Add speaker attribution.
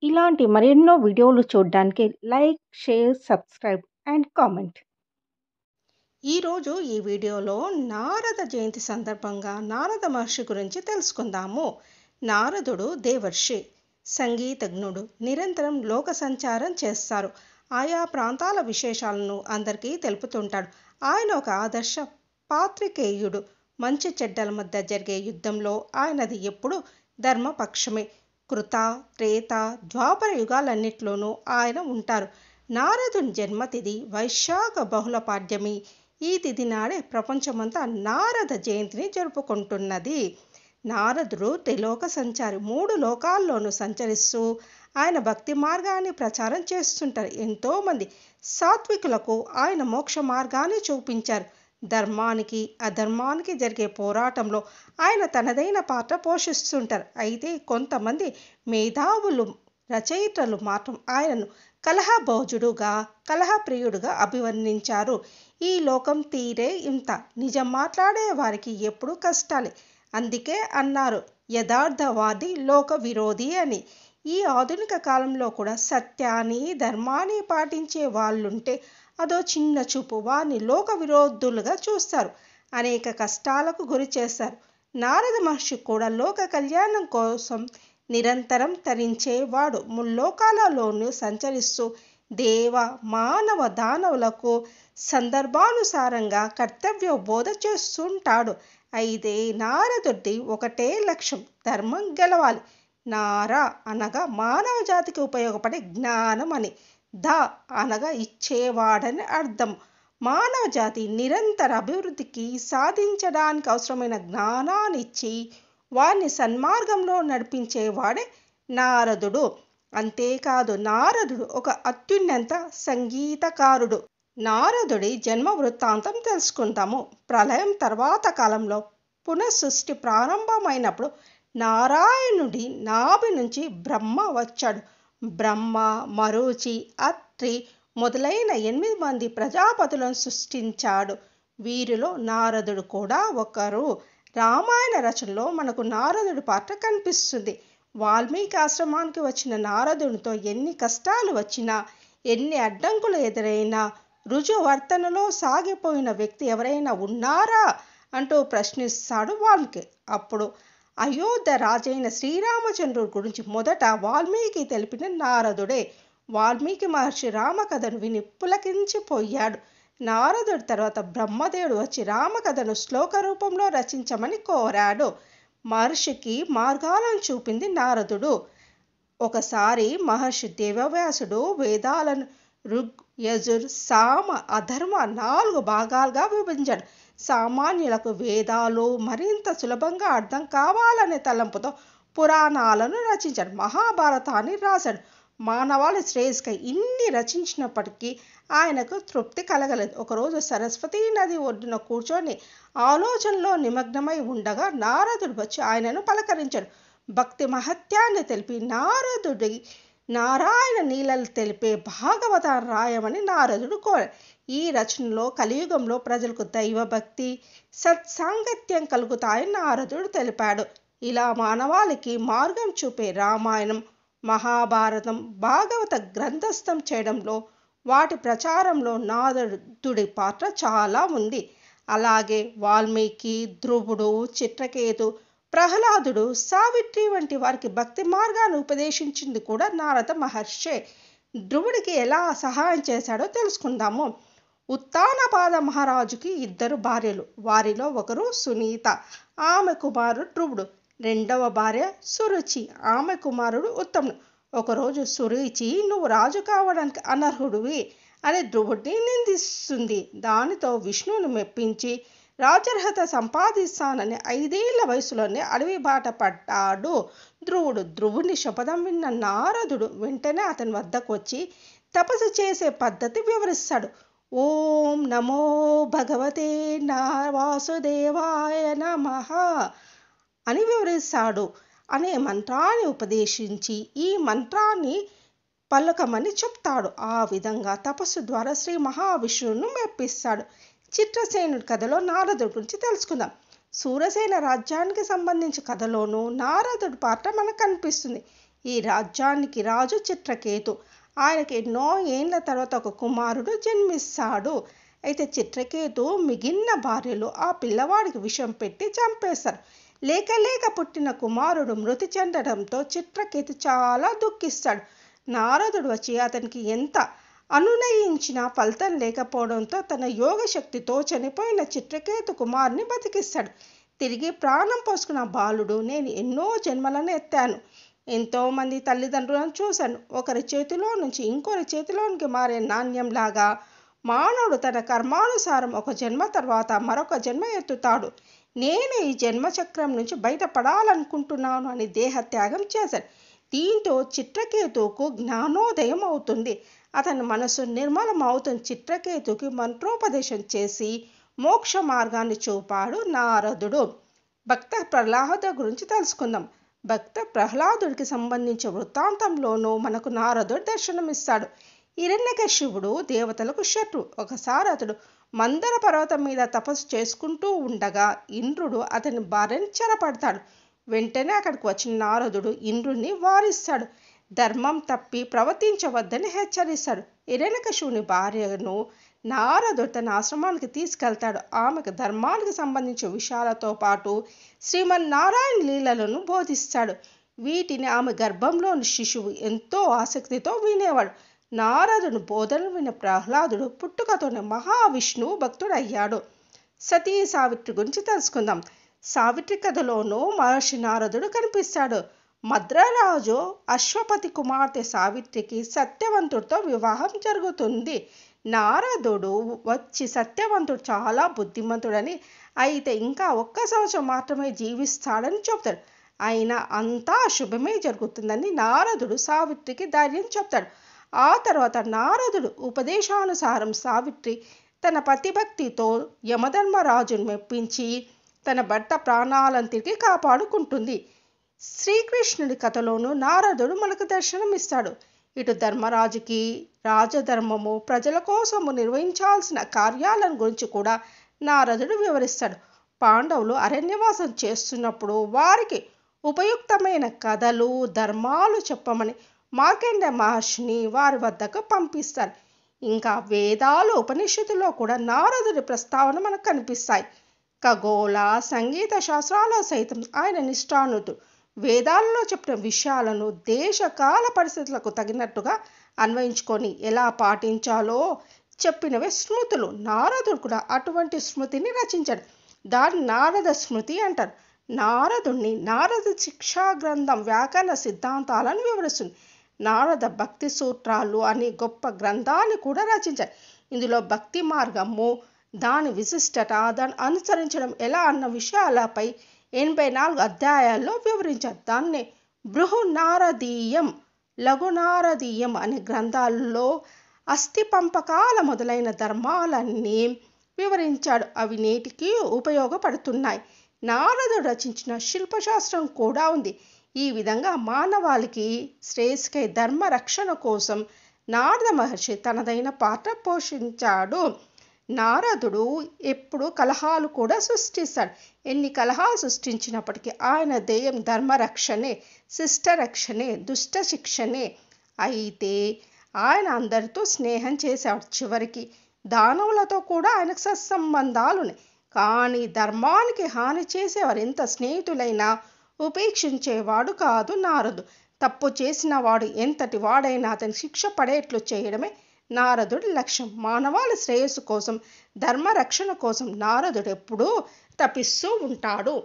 Speaker 1: ఇలాంటి మరెన్నో వీడియోలు చూడడానికి like, share, subscribe and comment.
Speaker 2: ఈరోజు ఈ వీడియోలో నారద జయంతి సందర్భంగా నారద మహర్షి గురించి తెలుసుకుందాము. నారదుడు దేవర్షి, సంగీతజ్ఞుడు, నిరంతరం లోక సంచారం చేస్తారు. ఆయా ప్రాంతాల విశేషాలను అందరికీ తెలుపుతుంటాడు. ఆయన ఒక ఆదర్శ పాత్రికేయుడు. మంచి చెడ్డల మధ్య జరిగే యుద్ధంలో ఆయనది ఎప్పుడు ధర్మపక్షమే. కృత, త్రేత, ద్వాపర యుగాలన్నిట్లోనూ ఆయన ఉంటారు. నారదుని జన్మతిథి వైశాఖ బహుళ పాడ్యమి. ఈ తిథి నాడే ప్రపంచమంతా నారద జయంతిని జరుపుకుంటున్నది. నారదుడు త్రిలోక సంచారి. 3 లోకాల్లోనూ సంచరిస్తూ ఆయన భక్తి మార్గాన్ని ప్రచారం చేస్తుంటారు. ఎంతోమంది సాత్వికులకు ఆయన మోక్ష మార్గాన్ని చూపించారు. ధర్మానికి అధర్మానికి జరిగే పోరాటంలో ఆయన తనదైన పాత్ర పోషిస్తుంటారు. అయితే కొంతమంది మేధావులు, రచయితలు మాత్రం ఆయనను కలహభోజుడుగా, కలహప్రియుడుగా అభివర్ణించారు. ఈ లోకం తీరే ఇంత, నిజం మాట్లాడే వారికి ఎప్పుడూ కష్టాలే. అందుకే అన్నారు యథార్థవాది లోక విరోధి అని. ఈ ఆధునిక కాలంలో కూడా సత్యాన్ని, ధర్మాన్ని పాటించే వాళ్ళుంటే అదో చిన్న చూపు. వారిని లోక విరోధులుగా చూస్తారు, అనేక కష్టాలకు గురి చేస్తారు. నారద మహర్షి కూడా లోక కళ్యాణం కోసం నిరంతరం తరించేవాడు. ముల్లోకాలలోనూ సంచరిస్తూ దేవ, మానవ, దానవులకు సందర్భానుసారంగా కర్తవ్య బోధ చేస్తుంటాడు. అయితే నారదుడి ఒకటే లక్ష్యం, ధర్మం గెలవాలి. నార అనగా మానవ జాతికి ఉపయోగపడే జ్ఞానం అని, ద అనగా ఇచ్చేవాడని అర్థం. మానవ జాతి నిరంతర అభివృద్ధికి సాధించడానికి అవసరమైన జ్ఞానాన్ని ఇచ్చి వారిని సన్మార్గంలో నడిపించేవాడే నారదుడు. అంతేకాదు నారదుడు ఒక అత్యున్నత సంగీతకారుడు. నారదుడి జన్మ వృత్తాంతం తెలుసుకుందాము. ప్రళయం తర్వాత కాలంలో పునఃసృష్టి ప్రారంభమైనప్పుడు నారాయణుడి నాభి నుంచి బ్రహ్మ వచ్చాడు. బ్రహ్మ, మరుచి, అత్రి మొదలైన 8 మంది ప్రజాపతులను సృష్టించాడు. వీరిలో నారదుడు కూడా ఒకరు. రామాయణ రచనలో మనకు నారదుడి పాత్ర కనిపిస్తుంది. వాల్మీకి ఆశ్రమానికి వచ్చిన నారదునితో ఎన్ని కష్టాలు వచ్చినా, ఎన్ని అడ్డంకులు ఎదురైనా రుజువర్తనలో సాగిపోయిన వ్యక్తి ఎవరైనా ఉన్నారా అంటూ ప్రశ్నిస్తాడు వాల్మీకి. అప్పుడు అయోధ్య రాజైన శ్రీరామచంద్రుడి గురించి మొదట వాల్మీకి తెలిపిన నారదుడే. వాల్మీకి మహర్షి రామకథను విని పులకించిపోయాడు. నారదుడి తర్వాత బ్రహ్మదేవుడు వచ్చి రామకథను శ్లోక రూపంలో రచించమని కోరాడు. మహర్షికి మార్గాలను చూపింది నారదుడు. ఒకసారి మహర్షి దేవవ్యాసుడు వేదాలను ఋగ్, యజుర్, సామ, అధర్మ 4 భాగాలుగా విభజించాడు. సామాన్యులకు వేదాలు మరింత సులభంగా అర్థం కావాలనే తలంపుతో పురాణాలను రచించాడు. మహాభారతాన్ని రాశాడు. మానవాళి శ్రేయస్కై ఇన్ని రచించినప్పటికీ ఆయనకు తృప్తి కలగలేదు. ఒకరోజు సరస్వతీ నది ఒడ్డున కూర్చొని ఆలోచనలో నిమగ్నమై ఉండగా నారదుడు వచ్చి ఆయనను పలకరించాడు. భక్తి మహత్యాన్ని తెలిపి నారదుడి నారాయణ నీలలు తెలిపే భాగవతాన్ని రాయమని నారదుడు కోరాడు. ఈ రచనలో కలియుగంలో ప్రజలకు దైవభక్తి, సత్సాంగత్యం కలుగుతాయని నారదుడు తెలిపాడు. ఇలా మానవాళికి మార్గం చూపే రామాయణం, మహాభారతం, భాగవత గ్రంథస్థం చేయడంలో, వాటి ప్రచారంలో నారదుడి పాత్ర చాలా ఉంది. అలాగే వాల్మీకి, ధ్రువుడు, చిత్రకేతు, ప్రహ్లాదుడు, సావిత్రి వంటి వారికి భక్తి మార్గాన్ని ఉపదేశించింది కూడా నారద మహర్షే. ధ్రువుడికి ఎలా సహాయం చేశాడో తెలుసుకుందాము. ఉత్తానపాద మహారాజుకి 2 భార్యలు. వారిలో ఒకరు సునీత, ఆమె కుమారుడు ధ్రువుడు. రెండవ భార్య సురుచి, ఆమె కుమారుడు ఉత్తముడు. ఒకరోజు సురుచి నువ్వు రాజు కావడానికి అనర్హుడివి అని ధ్రువుడిని నిందిస్తుంది. దానితో విష్ణువుని మెప్పించి రాజర్హత సంపాదిస్తానని 5 ఏళ్ల వయసులోనే అడవి బాట పడ్డాడు ధ్రువుని శపథం విన్న నారదుడు వెంటనే అతని వద్దకు వచ్చి తపస్సు చేసే పద్ధతి వివరిస్తాడు. ఓం నమో భగవతే వాసుదేవాయ నమః అని వివరిస్తాడు. అనే మంత్రాన్ని ఉపదేశించి ఈ మంత్రాన్ని పలకమని చెప్తాడు. ఆ విధంగా తపస్సు ద్వారా శ్రీ మహావిష్ణువును మెప్పిస్తాడు. చిత్రసేనుడి కథలో నారదుడి గురించి తెలుసుకుందాం. సూరసేన రాజ్యానికి సంబంధించిన కథలోనూ నారదుడి పాత్ర మనకు కనిపిస్తుంది. ఈ రాజ్యానికి రాజు చిత్రకేతు. ఆయనకి ఎన్నో ఏండ్ల తర్వాత ఒక కుమారుడు జన్మిస్తాడు. అయితే చిత్రకేతు మిగిలిన భార్యలు ఆ పిల్లవాడికి విషం పెట్టి చంపేశారు. లేక లేక పుట్టిన కుమారుడు మృతి చెందడంతో చిత్రకేతు చాలా దుఃఖిస్తాడు. నారదుడు వచ్చి అతనికి ఎంత అనునయించినా ఫలితం లేకపోవడంతో తన యోగ శక్తితో చనిపోయిన చిత్రకేతు కుమారుని బతికిస్తాడు. తిరిగి ప్రాణం పోసుకున్న బాలుడు, నేను ఎన్నో జన్మలను ఎత్తాను, ఎంతోమంది తల్లిదండ్రులను చూశాను, ఒకరి చేతిలో నుంచి ఇంకొకరి చేతిలోనికి మారే నాణ్యంలాగా మానవుడు తన కర్మానుసారం ఒక జన్మ తర్వాత మరొక జన్మ ఎత్తుతాడు. నేను ఈ జన్మచక్రం నుంచి బయటపడాలనుకుంటున్నాను అని దేహత్యాగం చేశాడు. దీంతో చిత్రకేతువుకు జ్ఞానోదయం అవుతుంది. అతని మనసు నిర్మలం అవుతుంది. చిత్రకేతుకి మంత్రోపదేశం చేసి మోక్ష మార్గాన్ని చూపాడు నారదుడు. భక్త ప్రహ్లాద గురించి తెలుసుకుందాం. భక్త ప్రహ్లాదుడికి సంబంధించిన వృత్తాంతంలోనూ మనకు నారదుడు దర్శనమిస్తాడు. హిరణ్యకశిపుడు దేవతలకు శత్రువు. ఒకసారి అతడు మందర పర్వతం మీద తపస్సు చేసుకుంటూ ఉండగా ఇంద్రుడు అతని భార్యని చెరపడతాడు. వెంటనే అక్కడికి వచ్చిన నారదుడు ఇంద్రుడిని వారిస్తాడు. ధర్మం తప్పి ప్రవర్తించవద్దని హెచ్చరిస్తాడు. హిరణ్యకశిపుని భార్యను నారదుడు తన ఆశ్రమానికి తీసుకెళ్తాడు. ఆమెకు ధర్మానికి సంబంధించిన విషయాలతో పాటు శ్రీమన్నారాయణ లీలలను బోధిస్తాడు. వీటిని ఆమె గర్భంలోని శిశువు ఎంతో ఆసక్తితో వినేవాడు. నారదుని బోధనలు విన్న ప్రహ్లాదుడు పుట్టుకతోనే మహావిష్ణువు భక్తుడయ్యాడు. సతీ సావిత్రి గురించి తెలుసుకుందాం. సావిత్రి కథలోనూ మహర్షి నారదుడు కనిపిస్తాడు. మద్రరాజు అశ్వపతి కుమార్తె సావిత్రికి సత్యవంతుడితో వివాహం జరుగుతుంది. నారదుడు వచ్చి సత్యవంతుడు చాలా బుద్ధిమంతుడని, అయితే ఇంకా 1 సంవత్సరం మాత్రమే జీవిస్తాడని చెప్తాడు. అయినా అంతా శుభమే జరుగుతుందని నారదుడు సావిత్రికి ధైర్యం చెప్తాడు. ఆ తర్వాత నారదుడు ఉపదేశానుసారం సావిత్రి తన పతిభక్తితో యమధర్మరాజును మెప్పించి తన భర్త ప్రాణాలను తిరిగి కాపాడుకుంటుంది. శ్రీకృష్ణుడి కథలోనూ నారదుడు మనకు దర్శనమిస్తాడు. ఇటు ధర్మరాజుకి రాజధర్మము, ప్రజల కోసము నిర్వహించాల్సిన కార్యాలను గురించి కూడా నారదుడు వివరిస్తాడు. పాండవులు అరణ్యవాసం చేస్తున్నప్పుడు వారికి ఉపయుక్తమైన కథలు, ధర్మాలు చెప్పమని మార్కండేయ మహర్షిని వారి వద్దకు పంపిస్తారు. ఇంకా వేదాలు, ఉపనిషత్తులో కూడా నారదుడి ప్రస్తావన మనకు కనిపిస్తాయి. ఖగోళ, సంగీత శాస్త్రాల్లో సైతం ఆయన నిష్ఠానుడు. వేదాలలో చెప్పిన విషయాలను దేశకాల పరిస్థితులకు తగినట్టుగా అన్వయించుకొని ఎలా పాటించాలో చెప్పినవే స్మృతులు. నారదుడు కూడా అటువంటి స్మృతిని రచించాడు. దాన్ని నారద స్మృతి అంటారు. నారదుడిని నారద శిక్షా గ్రంథం వ్యాకరణ సిద్ధాంతాలను వివరిస్తుంది. నారద భక్తి సూత్రాలు అనే గొప్ప గ్రంథాన్ని కూడా రచించారు. ఇందులో భక్తి మార్గము, దాని విశిష్టత, దాన్ని అనుసరించడం ఎలా అన్న విషయాలపై 84 అధ్యాయాల్లో వివరించారు. దాన్నే బృహన్నారదీయం, లఘునారదీయం అనే గ్రంథాల్లో అస్థి పంపకాల మొదలైన ధర్మాలన్నీ వివరించాడు. అవి నేటికి ఉపయోగపడుతున్నాయి. నారదుడు రచించిన శిల్పశాస్త్రం కూడా ఉంది. ఈ విధంగా మానవాళికి శ్రేయస్కై ధర్మ రక్షణ కోసం నారద మహర్షి తనదైన పాత్ర పోషించాడు. నారదుడు ఎప్పుడు కలహాలు కూడా సృష్టిస్తాడు. ఎన్ని కలహాలు సృష్టించినప్పటికీ ఆయన ధ్యేయం ధర్మరక్షణే, శిష్టరక్షణే, దుష్ట శిక్షణే. అయితే ఆయన అందరితో స్నేహం చేసేవాడు. చివరికి దానవులతో కూడా ఆయనకు సత్సంబంధాలు ఉన్నాయి. కానీ ధర్మానికి హాని చేసేవారు ఎంత స్నేహితులైనా ఉపేక్షించేవాడు కాదు నారదు. తప్పు చేసిన వాడు ఎంతటి వాడైనా అతని శిక్ష పడేట్లు చేయడమే నారదుడి లక్ష్యం. మానవాళి శ్రేయస్సు కోసం, ధర్మ రక్షణ కోసం నారదుడు ఎప్పుడూ తపిస్తూ ఉంటాడు.